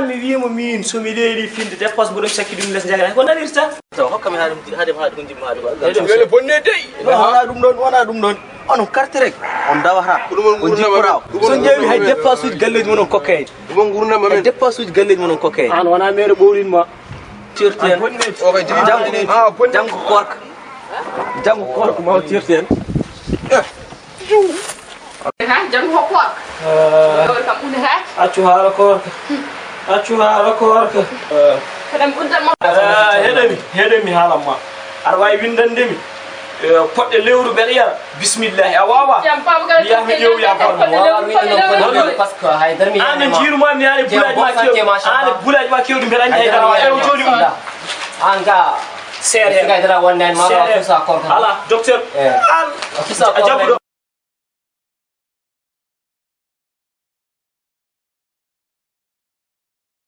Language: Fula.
mi wiimo min somi leeri finde dépense mboɗo sakki ɗum les jagana ko nanirta taw hokkami haɗum jimma haɗum wele bonne dey wona ɗum ɗon onon carte rek on dawata on jipporaw so jeewi hay dépense uji galleji monon kokkayde ɗum gurnama men dépense uji galleji monon kokkayde an wona mere ɓowlinma tirten janggo korka maw tirten ha janggo ho korka kam ɓuuri ha accu haala korka kaɗam ɓurdanma heɗemi haalanma aɗa wawi windandemi poɗɗe lewru mbeɗa yara bisimillahi a wawa wiyami ƴewya an jiirumami ane bulaji ma kewɗi mbeɗa andi haydara wa ew joni ɗum an ga seere gaydara wonde en ma ala docteur a jaɓuɗo